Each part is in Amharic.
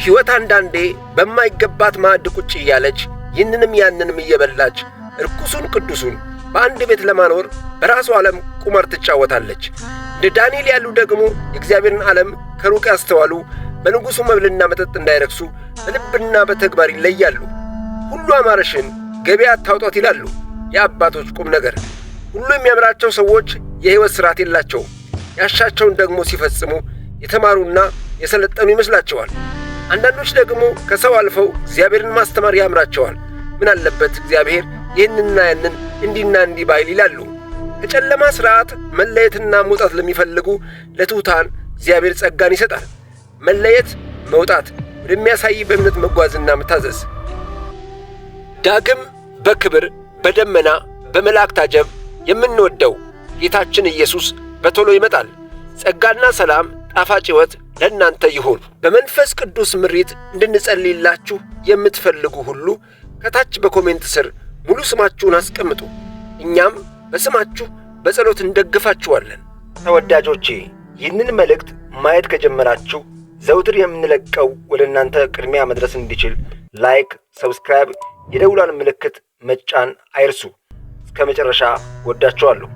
ሕይወት አንዳንዴ በማይገባት ማዕድ ቁጭ እያለች ይህንንም ያንንም እየበላች ርኩሱን ቅዱሱን በአንድ ቤት ለማኖር በራሱ ዓለም ቁማር ትጫወታለች። እንደ ዳንኤል ያሉ ደግሞ የእግዚአብሔርን ዓለም ከሩቅ ያስተዋሉ በንጉሡ መብልና መጠጥ እንዳይረክሱ በልብና በተግባር ይለያሉ። ሁሉ አማረሽን ገበያ አታውጧት ይላሉ የአባቶች ቁም ነገር። ሁሉ የሚያምራቸው ሰዎች የሕይወት ሥርዓት የላቸውም። ያሻቸውን ደግሞ ሲፈጽሙ የተማሩና የሰለጠኑ ይመስላቸዋል። አንዳንዶች ደግሞ ከሰው አልፈው እግዚአብሔርን ማስተማር ያምራቸዋል። ምን አለበት እግዚአብሔር ይህንና ያንን እንዲና እንዲህ ባይል ይላሉ። ከጨለማ ሥርዓት መለየትና መውጣት ለሚፈልጉ ለትሑታን እግዚአብሔር ጸጋን ይሰጣል። መለየት፣ መውጣት ወደሚያሳይ በእምነት መጓዝና መታዘዝ። ዳግም በክብር በደመና በመላእክት አጀብ የምንወደው ጌታችን ኢየሱስ በቶሎ ይመጣል። ጸጋና ሰላም ጣፋጭ ሕይወት ለእናንተ ይሁን። በመንፈስ ቅዱስ ምሪት እንድንጸልይላችሁ የምትፈልጉ ሁሉ ከታች በኮሜንት ስር ሙሉ ስማችሁን አስቀምጡ። እኛም በስማችሁ በጸሎት እንደግፋችኋለን። ተወዳጆቼ ይህንን መልእክት ማየት ከጀመራችሁ ዘውትር የምንለቀው ወደ እናንተ ቅድሚያ መድረስ እንዲችል ላይክ፣ ሰብስክራይብ፣ የደውሏን ምልክት መጫን አይርሱ። እስከ መጨረሻ ወዳችኋለሁ።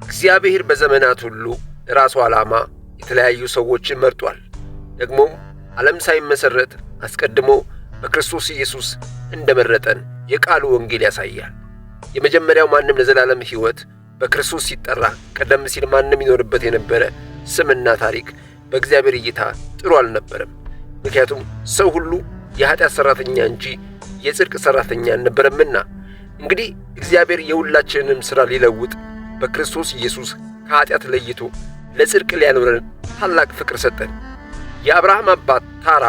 እግዚአብሔር በዘመናት ሁሉ ለራሱ ዓላማ የተለያዩ ሰዎችን መርጧል። ደግሞም ዓለም ሳይመሠረት አስቀድሞ በክርስቶስ ኢየሱስ እንደመረጠን የቃሉ ወንጌል ያሳያል። የመጀመሪያው ማንም ለዘላለም ሕይወት በክርስቶስ ሲጠራ ቀደም ሲል ማንም ይኖርበት የነበረ ስምና ታሪክ በእግዚአብሔር እይታ ጥሩ አልነበረም። ምክንያቱም ሰው ሁሉ የኀጢአት ሠራተኛ እንጂ የጽድቅ ሠራተኛ አልነበረምና። እንግዲህ እግዚአብሔር የሁላችንንም ሥራ ሊለውጥ በክርስቶስ ኢየሱስ ከኀጢአት ለይቶ ለጽድቅ ሊያኖረን ታላቅ ፍቅር ሰጠን። የአብርሃም አባት ታራ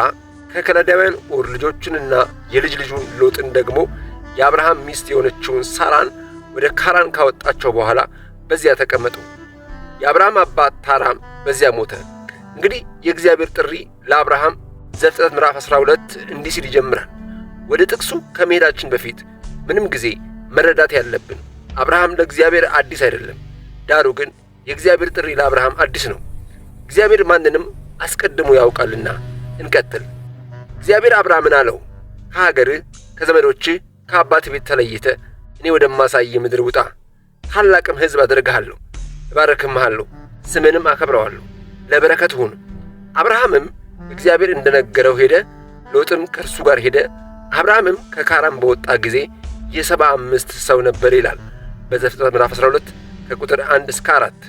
ከከለዳውያን ኡር ልጆቹንና የልጅ ልጁን ሎጥን ደግሞ የአብርሃም ሚስት የሆነችውን ሳራን ወደ ካራን ካወጣቸው በኋላ በዚያ ተቀመጡ። የአብርሃም አባት ታራም በዚያ ሞተ። እንግዲህ የእግዚአብሔር ጥሪ ለአብርሃም ዘፍጥረት ምዕራፍ 12 እንዲህ ሲል ይጀምራል። ወደ ጥቅሱ ከመሄዳችን በፊት ምንም ጊዜ መረዳት ያለብን አብርሃም ለእግዚአብሔር አዲስ አይደለም። ዳሩ ግን የእግዚአብሔር ጥሪ ለአብርሃም አዲስ ነው። እግዚአብሔር ማንንም አስቀድሞ ያውቃልና። እንቀጥል። እግዚአብሔር አብርሃምን አለው፣ ከሀገርህ ከዘመዶችህ ከአባት ቤት ተለይተ እኔ ወደማሳይ ምድር ውጣ። ታላቅም ሕዝብ አደርግሃለሁ፣ እባርክምሃለሁ፣ ስምንም አከብረዋለሁ፣ ለበረከት ሁን። አብርሃምም እግዚአብሔር እንደነገረው ሄደ። ሎጥም ከእርሱ ጋር ሄደ። አብርሃምም ከካራን በወጣ ጊዜ የ75 ሰው ነበር ይላል በዘፍጥረት ምዕራፍ 12 ከቁጥር 1 እስከ 4።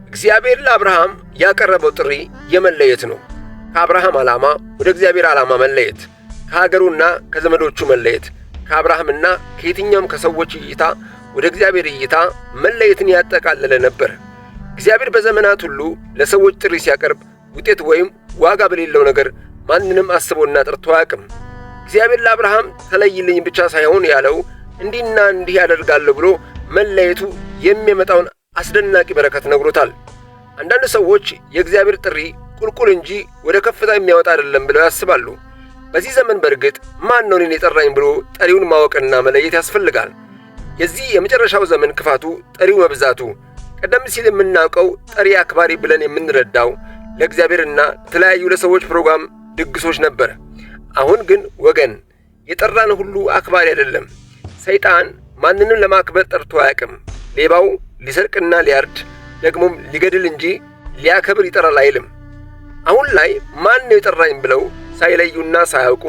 እግዚአብሔር ለአብርሃም ያቀረበው ጥሪ የመለየት ነው። ከአብርሃም ዓላማ ወደ እግዚአብሔር ዓላማ መለየት፣ ከሀገሩና ከዘመዶቹ መለየት፣ ከአብርሃምና ከየትኛውም ከሰዎች እይታ ወደ እግዚአብሔር እይታ መለየትን ያጠቃለለ ነበር። እግዚአብሔር በዘመናት ሁሉ ለሰዎች ጥሪ ሲያቀርብ ውጤት ወይም ዋጋ በሌለው ነገር ማንንም አስቦና ጠርቶ አያውቅም። እግዚአብሔር ለአብርሃም ተለይልኝ ብቻ ሳይሆን ያለው እንዲህና እንዲህ ያደርጋለሁ ብሎ መለየቱ የሚያመጣውን አስደናቂ በረከት ነግሮታል። አንዳንድ ሰዎች የእግዚአብሔር ጥሪ ቁልቁል እንጂ ወደ ከፍታ የሚያወጣ አይደለም ብለው ያስባሉ። በዚህ ዘመን በእርግጥ ማን ነው እኔን የጠራኝ ብሎ ጠሪውን ማወቅና መለየት ያስፈልጋል። የዚህ የመጨረሻው ዘመን ክፋቱ ጠሪው መብዛቱ። ቀደም ሲል የምናውቀው ጠሪ አክባሪ ብለን የምንረዳው ለእግዚአብሔርና ለተለያዩ ለሰዎች ፕሮግራም ድግሶች ነበር። አሁን ግን ወገን የጠራን ሁሉ አክባሪ አይደለም። ሰይጣን ማንንም ለማክበር ጠርቶ አያውቅም። ሌባው ሊሰርቅና ሊያርድ ደግሞም ሊገድል እንጂ ሊያከብር ይጠራል አይልም። አሁን ላይ ማን ነው የጠራኝ ብለው ሳይለዩና ሳያውቁ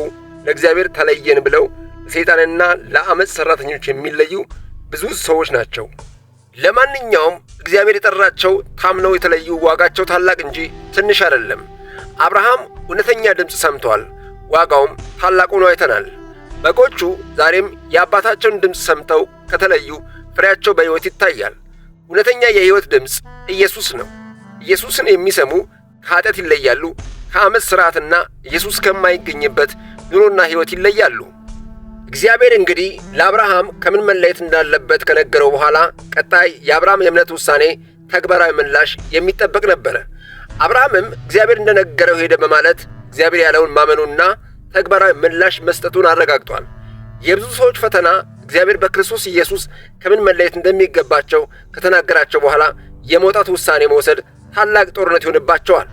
ለእግዚአብሔር ተለየን ብለው ለሰይጣንና ለአመፅ ሠራተኞች የሚለዩ ብዙ ሰዎች ናቸው። ለማንኛውም እግዚአብሔር የጠራቸው ታምነው የተለዩ ዋጋቸው ታላቅ እንጂ ትንሽ አይደለም። አብርሃም እውነተኛ ድምፅ ሰምቷል፣ ዋጋውም ታላቅ ሆኖ አይተናል። በጎቹ ዛሬም የአባታቸውን ድምፅ ሰምተው ከተለዩ ፍሬያቸው በሕይወት ይታያል። እውነተኛ የሕይወት ድምፅ ኢየሱስ ነው። ኢየሱስን የሚሰሙ ከኃጢአት ይለያሉ፣ ከአመፅ ሥርዓትና ኢየሱስ ከማይገኝበት ኑሮና ሕይወት ይለያሉ። እግዚአብሔር እንግዲህ ለአብርሃም ከምን መለየት እንዳለበት ከነገረው በኋላ ቀጣይ የአብርሃም የእምነት ውሳኔ ተግባራዊ ምላሽ የሚጠበቅ ነበረ። አብርሃምም እግዚአብሔር እንደነገረው ሄደ በማለት እግዚአብሔር ያለውን ማመኑና ተግባራዊ ምላሽ መስጠቱን አረጋግጧል። የብዙ ሰዎች ፈተና እግዚአብሔር በክርስቶስ ኢየሱስ ከምን መለየት እንደሚገባቸው ከተናገራቸው በኋላ የመውጣት ውሳኔ መውሰድ ታላቅ ጦርነት ይሆንባቸዋል።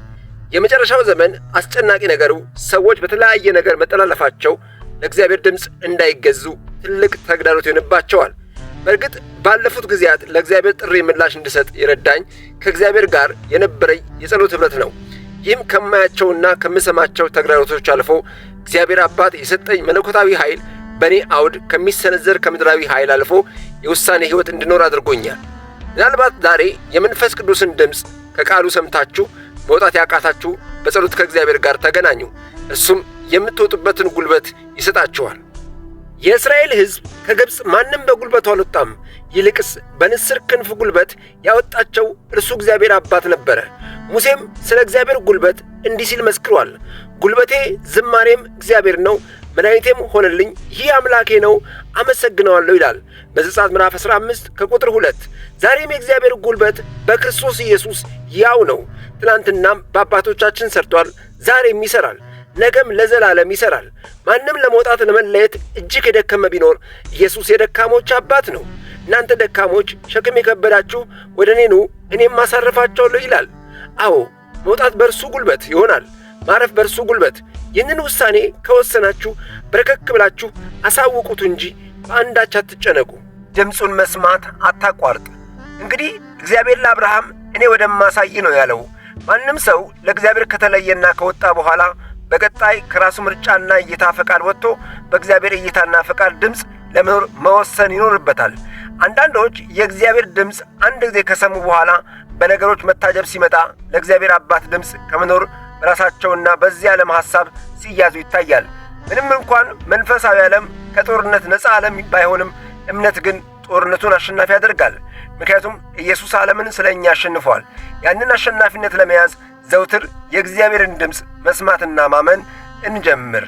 የመጨረሻው ዘመን አስጨናቂ ነገሩ ሰዎች በተለያየ ነገር መጠላለፋቸው ለእግዚአብሔር ድምፅ እንዳይገዙ ትልቅ ተግዳሮት ይሆንባቸዋል። በእርግጥ ባለፉት ጊዜያት ለእግዚአብሔር ጥሪ ምላሽ እንድሰጥ የረዳኝ ከእግዚአብሔር ጋር የነበረኝ የጸሎት ኅብረት ነው። ይህም ከማያቸውና ከምሰማቸው ተግዳሮቶች አልፎ እግዚአብሔር አባት የሰጠኝ መለኮታዊ ኃይል በእኔ አውድ ከሚሰነዘር ከምድራዊ ኃይል አልፎ የውሳኔ ሕይወት እንድኖር አድርጎኛል። ምናልባት ዛሬ የመንፈስ ቅዱስን ድምፅ ከቃሉ ሰምታችሁ መውጣት ያቃታችሁ በጸሎት ከእግዚአብሔር ጋር ተገናኙ። እርሱም የምትወጡበትን ጉልበት ይሰጣችኋል። የእስራኤል ሕዝብ ከግብፅ ማንም በጉልበቱ አልወጣም፣ ይልቅስ በንስር ክንፍ ጉልበት ያወጣቸው እርሱ እግዚአብሔር አባት ነበረ። ሙሴም ስለ እግዚአብሔር ጉልበት እንዲህ ሲል መስክሯል። ጉልበቴ ዝማሬም እግዚአብሔር ነው፣ መድኃኒቴም ሆነልኝ፣ ይህ አምላኬ ነው፣ አመሰግነዋለሁ ይላል በዘጸአት ምዕራፍ 15 ከቁጥር 2። ዛሬም የእግዚአብሔር ጉልበት በክርስቶስ ኢየሱስ ያው ነው። ትናንትናም በአባቶቻችን ሰርቷል፣ ዛሬም ይሠራል፣ ነገም ለዘላለም ይሠራል። ማንም ለመውጣት ለመለየት እጅግ የደከመ ቢኖር ኢየሱስ የደካሞች አባት ነው። እናንተ ደካሞች ሸክም የከበዳችሁ ወደ እኔ ኑ፣ እኔም አሳርፋችኋለሁ ይላል። አዎ መውጣት በእርሱ ጉልበት ይሆናል፣ ማረፍ በእርሱ ጉልበት። ይህንን ውሳኔ ከወሰናችሁ በረከክ ብላችሁ አሳውቁት እንጂ በአንዳች አትጨነቁ። ድምፁን መስማት አታቋርጥ። እንግዲህ እግዚአብሔር ለአብርሃም እኔ ወደማሳይ ነው ያለው። ማንም ሰው ለእግዚአብሔር ከተለየና ከወጣ በኋላ በቀጣይ ከራሱ ምርጫና እይታ ፈቃድ ወጥቶ በእግዚአብሔር እይታና ፈቃድ ድምፅ ለመኖር መወሰን ይኖርበታል። አንዳንዶች የእግዚአብሔር ድምፅ አንድ ጊዜ ከሰሙ በኋላ በነገሮች መታጀብ ሲመጣ ለእግዚአብሔር አባት ድምፅ ከመኖር በራሳቸውና በዚህ ዓለም ሐሳብ ሲያዙ ይታያል። ምንም እንኳን መንፈሳዊ ዓለም ከጦርነት ነፃ ዓለም ባይሆንም እምነት ግን ጦርነቱን አሸናፊ ያደርጋል። ምክንያቱም ኢየሱስ ዓለምን ስለ እኛ አሸንፏል። ያንን አሸናፊነት ለመያዝ ዘውትር የእግዚአብሔርን ድምፅ መስማትና ማመን እንጀምር።